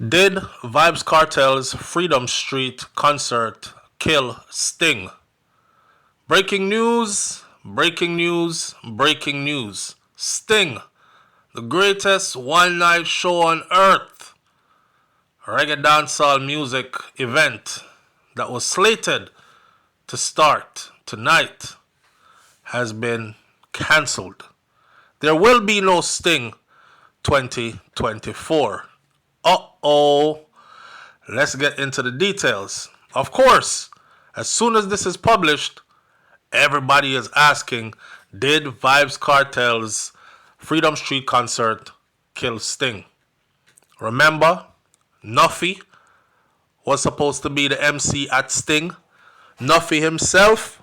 Did Vybz Kartel's Freedom Street concert kill Sting? Breaking news, breaking news, breaking news. Sting, the greatest one-night show on earth, reggae dancehall music event that was slated to start tonight, has been cancelled. There will be no Sting 2024. Uh-oh. Let's get into the details. Of course, as soon as this is published, everybody is asking, did Vybz Kartel's Freedom Street concert kill Sting? Remember, Nuffy was supposed to be the MC at Sting. Nuffy himself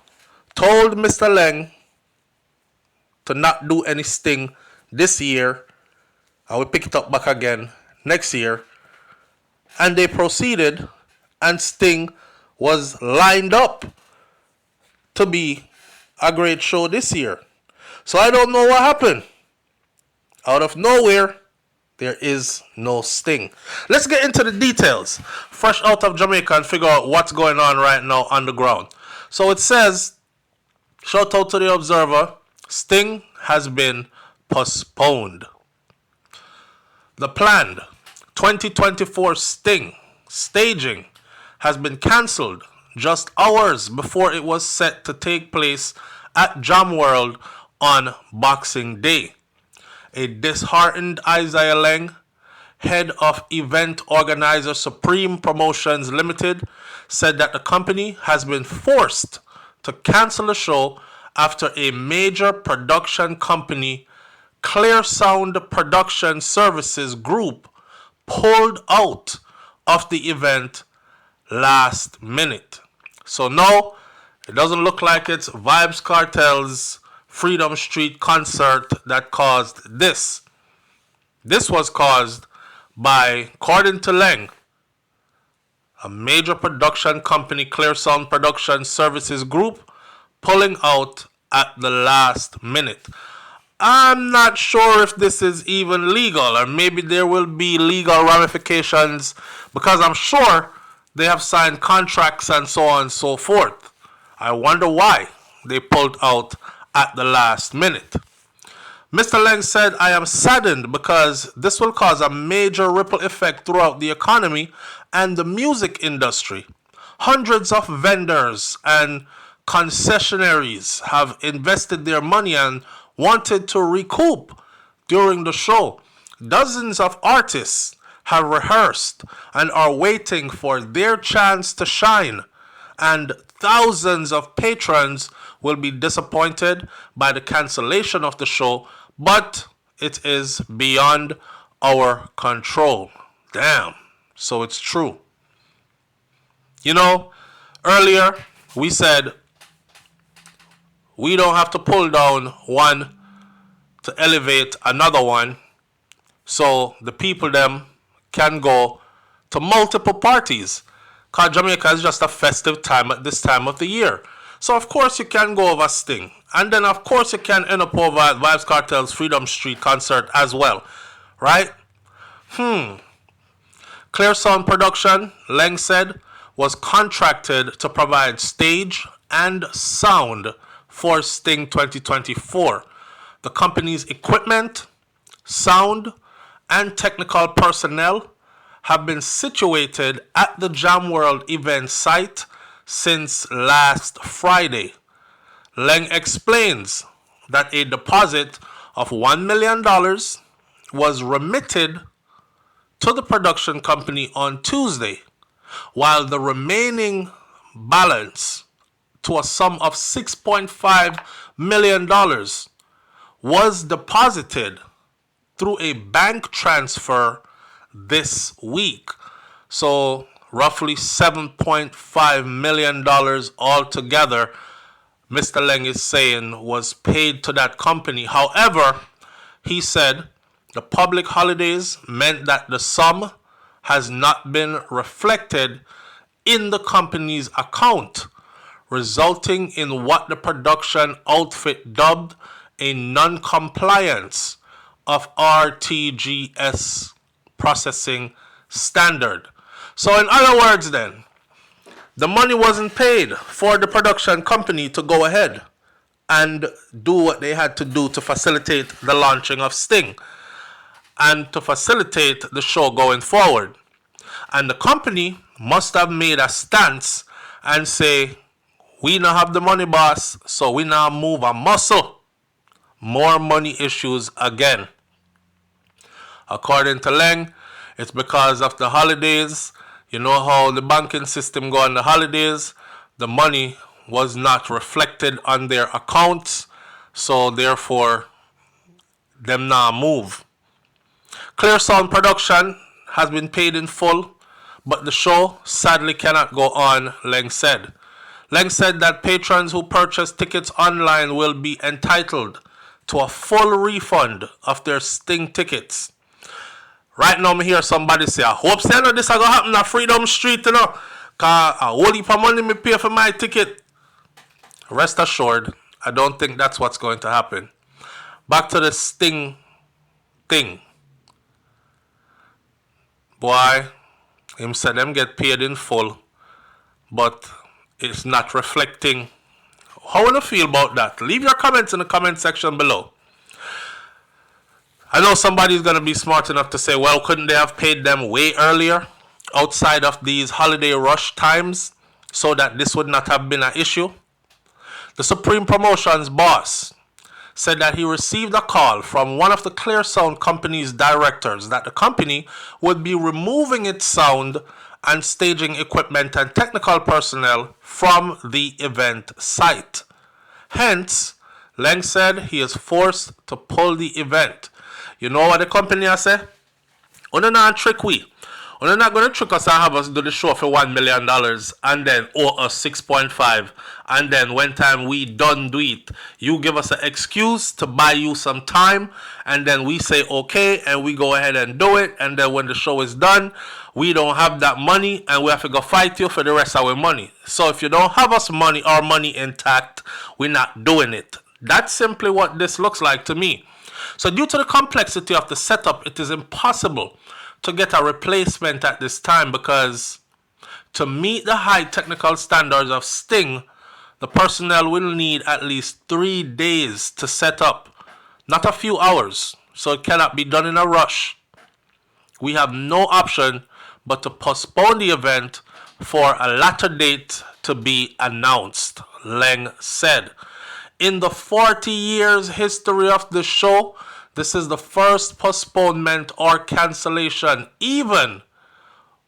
told Mr. Leng to not do any Sting this year, and we pick it up back again next year. And they proceeded, and Sting was lined up to be a great show this year. So I don't know what happened. Out of nowhere, there is no Sting. Let's get into the details. Fresh out of Jamaica and figure out what's going on right now on the ground. So it says, shout out to the Observer, Sting has been postponed. The planned 2024 Sting staging has been cancelled just hours before it was set to take place at Jam World on Boxing Day. A disheartened Isaiah Leng, head of event organizer Supreme Promotions Limited, said that the company has been forced to cancel the show after a major production company, Clear Sound Production Services Group, pulled out of the event last minute. So no, it doesn't look like it's Vybz Kartel's Freedom Street concert that caused this. This was caused by, according to Leng, a major production company, Clear Sound Production Services Group, pulling out at the last minute. I'm not sure if this is even legal, or maybe there will be legal ramifications, because I'm sure they have signed contracts and so on and so forth. I wonder why they pulled out at the last minute. Mr. Leng said, I am saddened because this will cause a major ripple effect throughout the economy and the music industry. Hundreds of vendors and concessionaries have invested their money and wanted to recoup during the show. Dozens of artists have rehearsed and are waiting for their chance to shine, and thousands of patrons will be disappointed by the cancellation of the show, but it is beyond our control. Damn, so it's true. You know, earlier we said we don't have to pull down one to elevate another one, so the people them can go to multiple parties, because Jamaica is just a festive time at this time of the year. So of course you can go over Sting, and then of course you can end up over at Vybz Kartel's Freedom Street concert as well, right? Clear Sound Production, Leng said, was contracted to provide stage and sound for Sting 2024. The company's equipment, sound, and technical personnel have been situated at the Jam World event site since last Friday. Leng explains that a deposit of $1 million was remitted to the production company on Tuesday, while the remaining balance, to a sum of $6.5 million, was deposited through a bank transfer this week. So roughly $7.5 million altogether, Mr. Leng is saying, was paid to that company. However, he said the public holidays meant that the sum has not been reflected in the company's account, resulting in what the production outfit dubbed a non-compliance of RTGS processing standard. So in other words then, the money wasn't paid for the production company to go ahead and do what they had to do to facilitate the launching of Sting and to facilitate the show going forward. And the company must have made a stance and say, we now have the money, boss, so we now move a muscle. More money issues again. According to Leng, it's because of the holidays. You know how the banking system go on the holidays. The money was not reflected on their accounts, so therefore, them now move. Clear Sound production has been paid in full, but the show sadly cannot go on, Leng said. Leng said that patrons who purchase tickets online will be entitled to a full refund of their Sting tickets. Right now, I hear somebody say, I hope this is going to happen at Freedom Street, you know, because a whole heap of money me pay for my ticket. Rest assured, I don't think that's what's going to happen. Back to the Sting thing. Boy, him said them get paid in full, but it's not reflecting. How do you feel about that? Leave your comments in the comment section below. I know somebody's going to be smart enough to say, well, couldn't they have paid them way earlier outside of these holiday rush times so that this would not have been an issue? The Supreme Promotions boss said that he received a call from one of the Clear Sound company's directors that the company would be removing its sound and staging equipment and technical personnel from the event site. Hence, Leng said he is forced to pull the event. You know what the company has said? We're not trick we. We're not going to trick us and have us do the show for $1 million and then owe us 6.5. And then when time we done do it, you give us an excuse to buy you some time. And then we say okay and we go ahead and do it. And then when the show is done, we don't have that money and we have to go fight you for the rest of our money. So if you don't have us money or money intact, we're not doing it. That's simply what this looks like to me. So due to the complexity of the setup, it is impossible to get a replacement at this time because to meet the high technical standards of Sting, the personnel will need at least 3 days to set up, not a few hours, so it cannot be done in a rush. We have no option but to postpone the event for a later date to be announced, Leng said. In the 40 years history of the show, this is the first postponement or cancellation, even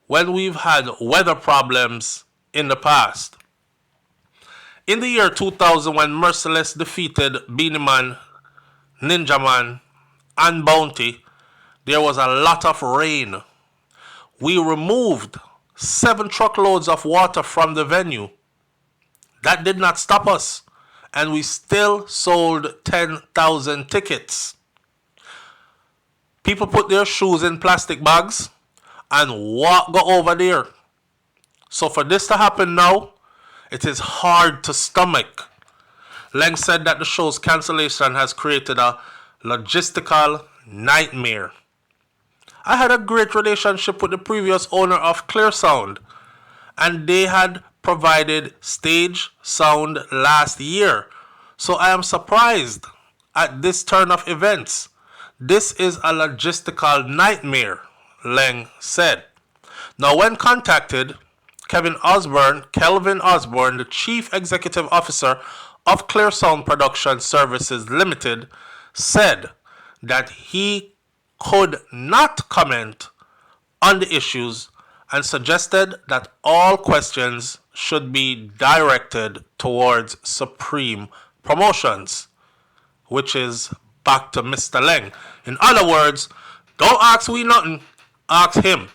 when we've had weather problems in the past. In the year 2000, when Merciless defeated Beenie Man, Ninja Man, and Bounty, there was a lot of rain. We removed 7 truckloads of water from the venue. That did not stop us, and we still sold 10,000 tickets. People put their shoes in plastic bags and go over there. So for this to happen now, it is hard to stomach. Leng said that the show's cancellation has created a logistical nightmare. I had a great relationship with the previous owner of Clear Sound, and they had provided stage sound last year. So I am surprised at this turn of events. This is a logistical nightmare, Leng said. Now, when contacted, Kelvin Osborne, the Chief Executive Officer of Clear Sound Production Services Limited, said that he could not comment on the issues and suggested that all questions should be directed towards Supreme Promotions, which is back to Mr. Leng. In other words, don't ask we nothing, ask him.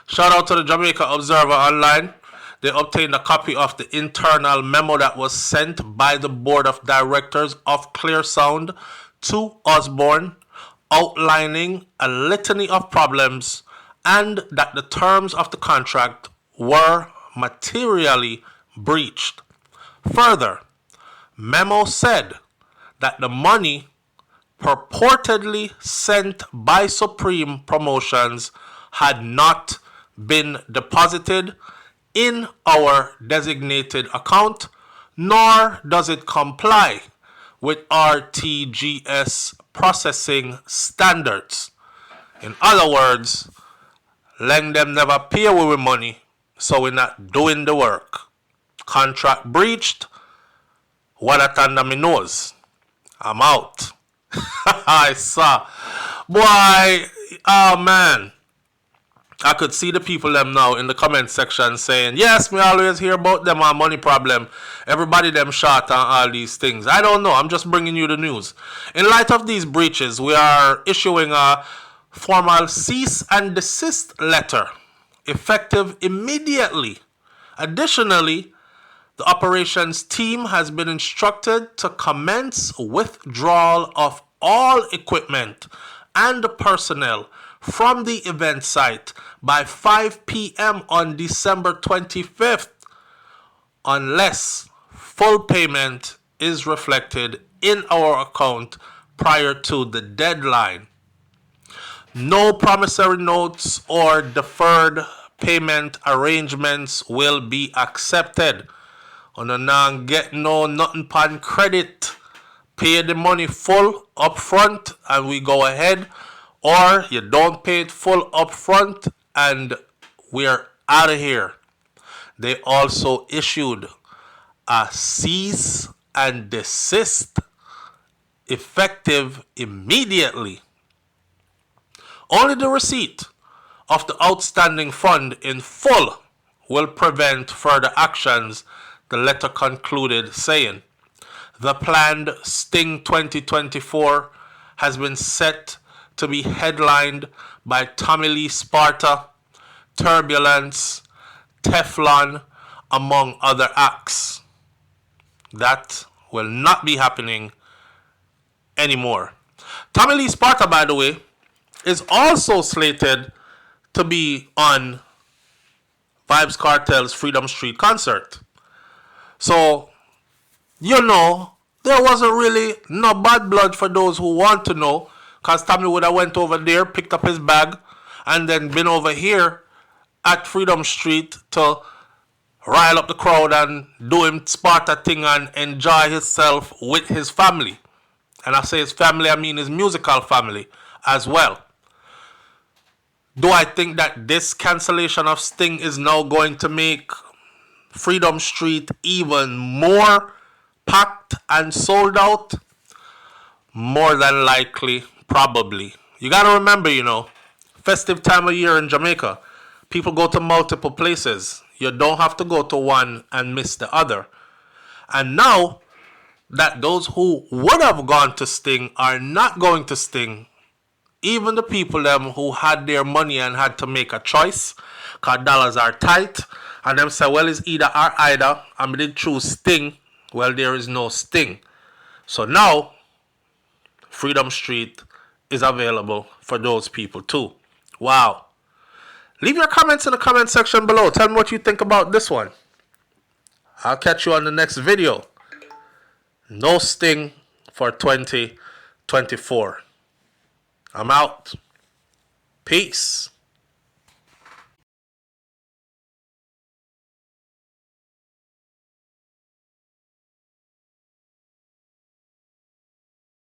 Shout out to the Jamaica Observer Online. They obtained a copy of the internal memo that was sent by the Board of Directors of Clear Sound to Osborne, outlining a litany of problems and that the terms of the contract were materially breached. Further, memo said that the money purportedly sent by Supreme Promotions had not been deposited in our designated account, nor does it comply with RTGS processing standards. In other words, Leng them never pay with money, so we're not doing the work. Contract breached. What a thunder me nose. I'm out. I saw. Boy, oh man. I could see the people them now in the comment section saying, yes, me always hear about them on money problem. Everybody them short on all these things. I don't know. I'm just bringing you the news. In light of these breaches, we are issuing a formal cease and desist letter effective immediately. Additionally, the operations team has been instructed to commence withdrawal of all equipment and personnel from the event site by 5 p.m. on December 25th, unless full payment is reflected in our account prior to the deadline. No promissory notes or deferred payment arrangements will be accepted. On a non get no nothing pan credit. Pay the money full up front and we go ahead, or you don't pay it full up front and we're out of here. They also issued a cease and desist effective immediately. Only the receipt of the outstanding fund in full will prevent further actions, the letter concluded, saying, the planned Sting 2024 has been set to be headlined by Tommy Lee Sparta, Turbulence, Teflon, among other acts. That will not be happening anymore. Tommy Lee Sparta, by the way, is also slated to be on Vybz Kartel's Freedom Street concert. So, you know, there wasn't really no bad blood for those who want to know, because Tommy would have went over there, picked up his bag, and then been over here at Freedom Street to rile up the crowd and do him Sparta thing and enjoy himself with his family. And I say his family, I mean his musical family as well. Do I think that this cancellation of Sting is now going to make Freedom Street even more packed and sold out? More than likely, probably. You got to remember, you know, festive time of year in Jamaica, people go to multiple places. You don't have to go to one and miss the other. And now that those who would have gone to Sting are not going to Sting, even the people them who had their money and had to make a choice, because dollars are tight, and them say, well, it's either or either, and they choose Sting. Well, there is no Sting. So now, Freedom Street is available for those people too. Wow. Leave your comments in the comment section below. Tell me what you think about this one. I'll catch you on the next video. No Sting for 2024. I'm out. Peace.